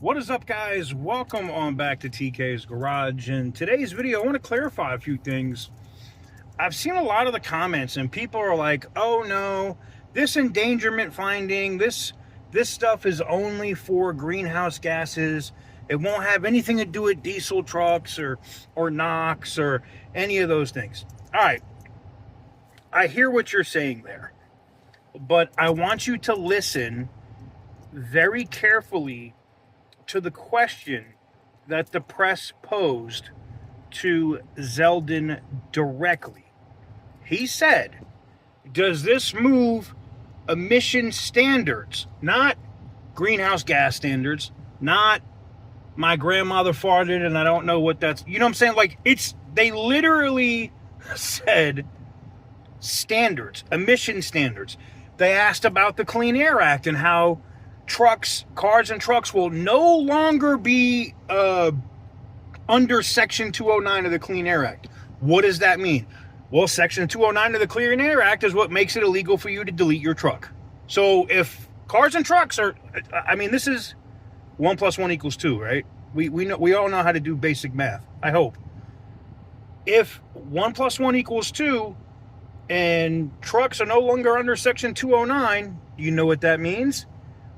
What is up, guys? Welcome on back to TK's Garage. In today's video, I want to clarify a few things. I've seen a lot of the comments and people are like, oh no, this endangerment finding, this stuff is only for greenhouse gases. It won't have anything to do with diesel trucks or NOx or any of those things. All right, I hear what you're saying there, but I want you to listen very carefully to the question that the press posed to Zeldon directly. He said, does this move emission standards, not greenhouse gas standards, not my grandmother farted and I don't know what that's, you know what I'm saying? Like, they literally said standards, emission standards. They asked about the Clean Air Act and how cars and trucks will no longer be under Section 209 of the Clean Air Act. What does that mean? Well, Section 209 of the Clean Air Act is what makes it illegal for you to delete your truck. So if cars and trucks are, I mean, this is 1 + 1 = 2, right? We all know how to do basic math, I hope. If 1 + 1 = 2 and trucks are no longer under Section 209, you know what that means?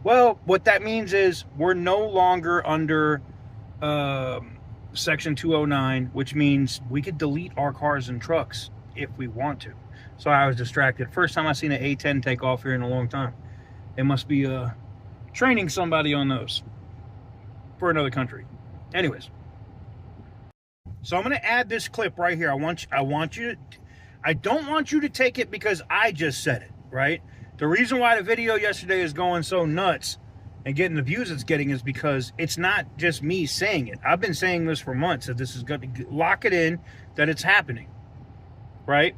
Well, what that means is we're no longer under Section 209, which means we could delete our cars and trucks if we want to. So I was distracted. First time I've seen an A10 take off here in a long time. It must be training somebody on those for another country. Anyways, so I'm going to add this clip right here. I don't want you to take it because I just said it, right? The reason why the video yesterday is going so nuts and getting the views it's getting is because it's not just me saying it. I've been saying this for months, that this is going to lock it in, that it's happening, right?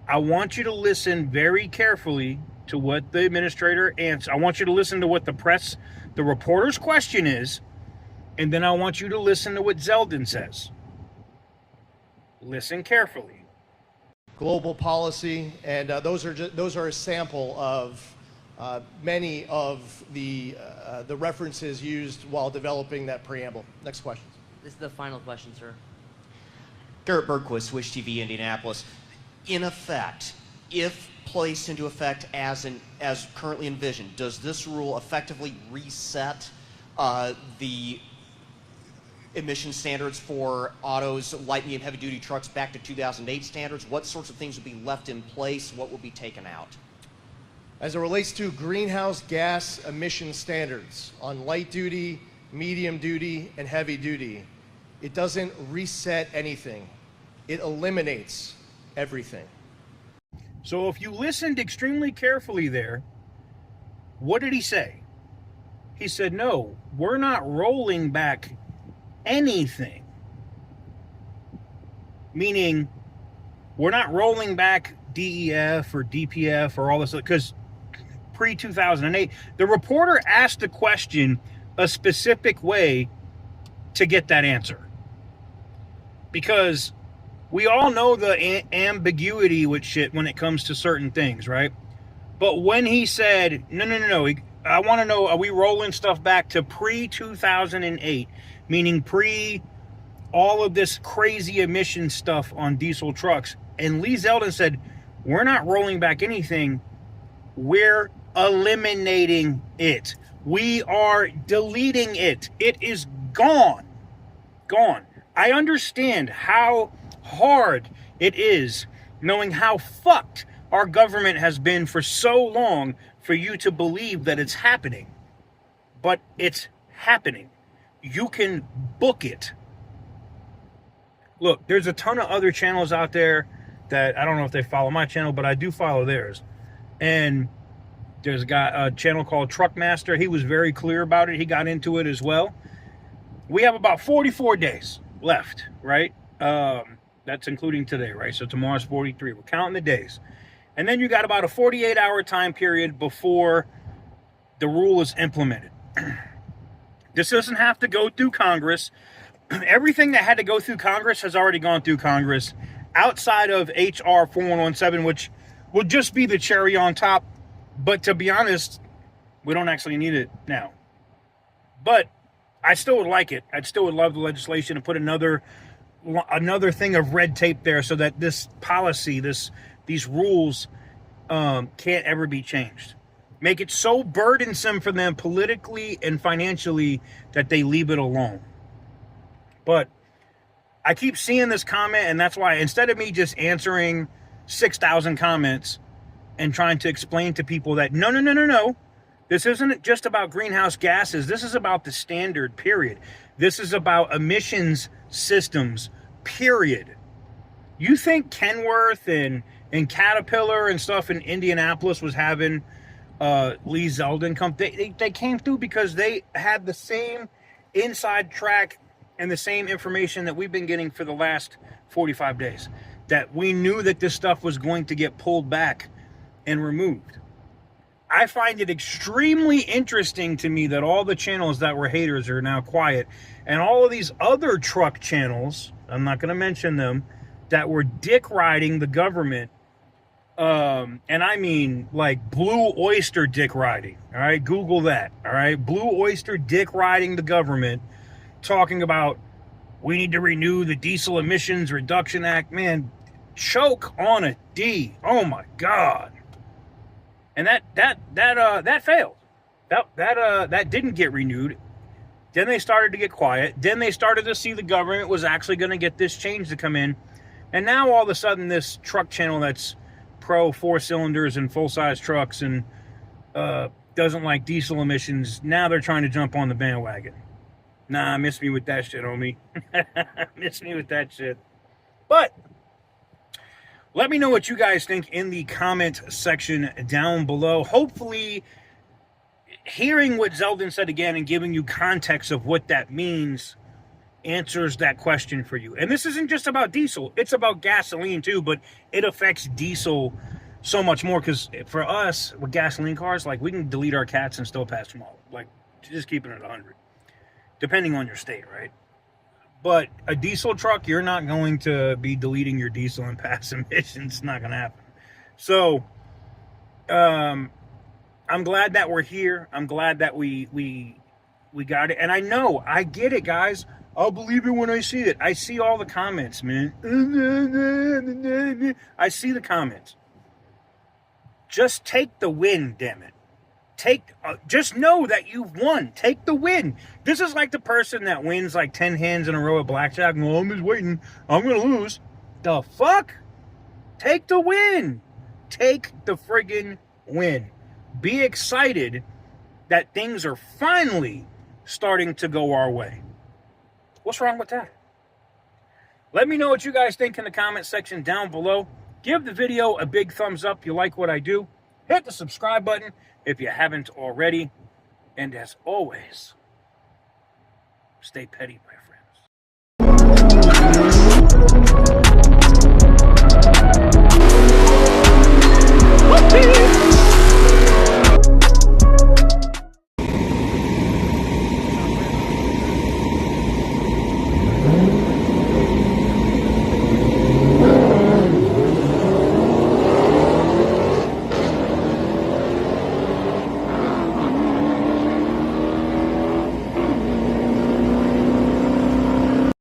I want you to listen very carefully to what the administrator answers. I want you to listen to what the reporter's question is, and then I want you to listen to what Zeldon says. Listen carefully. Global policy, and those are a sample of many of the references used while developing that preamble. Next question. This is the final question, sir. Garrett Bergquist, Swish TV, Indianapolis. In effect, if placed into effect as currently envisioned, does this rule effectively reset the emission standards for autos, light, medium, heavy-duty trucks back to 2008 standards? What sorts of things would be left in place? What would be taken out? As it relates to greenhouse gas emission standards on light-duty, medium-duty, and heavy-duty, it doesn't reset anything. It eliminates everything. So if you listened extremely carefully there, what did he say? He said, no, we're not rolling back anything. Meaning, we're not rolling back DEF or DPF or all this, because pre-2008, the reporter asked the question a specific way to get that answer. Because we all know the ambiguity with shit when it comes to certain things, right? But when he said, no, I want to know, are we rolling stuff back to pre-2008? Meaning pre all of this crazy emission stuff on diesel trucks. And Lee Zeldon said, we're not rolling back anything. We're eliminating it. We are deleting it. It is gone. Gone. I understand how hard it is knowing how fucked our government has been for so long for you to believe that it's happening. But it's happening. You can book it. Look, there's a ton of other channels out there that I don't know if they follow my channel, but I do follow theirs. And there's a channel called Truckmaster. He was very clear about it. He got into it as well. We have about 44 days left, right? That's including today, right? So tomorrow's 43. We're counting the days. And then you got about a 48-hour time period before the rule is implemented. This doesn't have to go through Congress. Everything that had to go through Congress has already gone through Congress, outside of HR 4117, which will just be the cherry on top. But to be honest, we don't actually need it now. But I still would like it. I still would love the legislation to put another thing of red tape there so that this policy, these rules can't ever be changed. Make it so burdensome for them politically and financially that they leave it alone. But I keep seeing this comment, and that's why instead of me just answering 6,000 comments and trying to explain to people that no, this isn't just about greenhouse gases. This is about the standard, period. This is about emissions systems, period. You think Kenworth and Caterpillar and stuff in Indianapolis was having Lee Zeldon come? They came through because they had the same inside track and the same information that we've been getting for the last 45 days. That we knew that this stuff was going to get pulled back and removed. I find it extremely interesting to me that all the channels that were haters are now quiet, and all of these other truck channels, I'm not going to mention them, that were dick riding the government, and I mean like Blue Oyster dick riding, all right? Google that, all right? Blue Oyster dick riding the government, talking about we need to renew the Diesel Emissions Reduction Act. Man, choke on a D. Oh my God. And that failed. That didn't get renewed. Then they started to get quiet. Then they started to see the government was actually going to get this change to come in. And now all of a sudden this truck channel that's pro 4 cylinders and full-size trucks and doesn't like diesel emissions, now they're trying to jump on the bandwagon. Nah, miss me with that shit, homie. Miss me with that shit. But let me know what you guys think in the comment section down below. Hopefully, hearing what Zeldon said again and giving you context of what that means answers that question for you. And this isn't just about diesel. It's about gasoline too, but it affects diesel so much more because for us, with gasoline cars, like we can delete our cats and still pass them all. Like, just keeping it 100. Depending on your state, right? But a diesel truck, you're not going to be deleting your diesel and pass emissions. It's not going to happen. So, I'm glad that we're here. I'm glad that we got it. And I know, I get it, guys. I'll believe it when I see it. I see all the comments, man. I see the comments. Just take the win, damn it. Just know that you've won. Take the win. This is like the person that wins like 10 hands in a row at blackjack. Well, I'm just waiting. I'm going to lose. The fuck? Take the win. Take the friggin' win. Be excited that things are finally starting to go our way. What's wrong with that? Let me know what you guys think in the comment section down below. Give the video a big thumbs up if you like what I do. Hit the subscribe button if you haven't already. And as always, stay petty, my friends.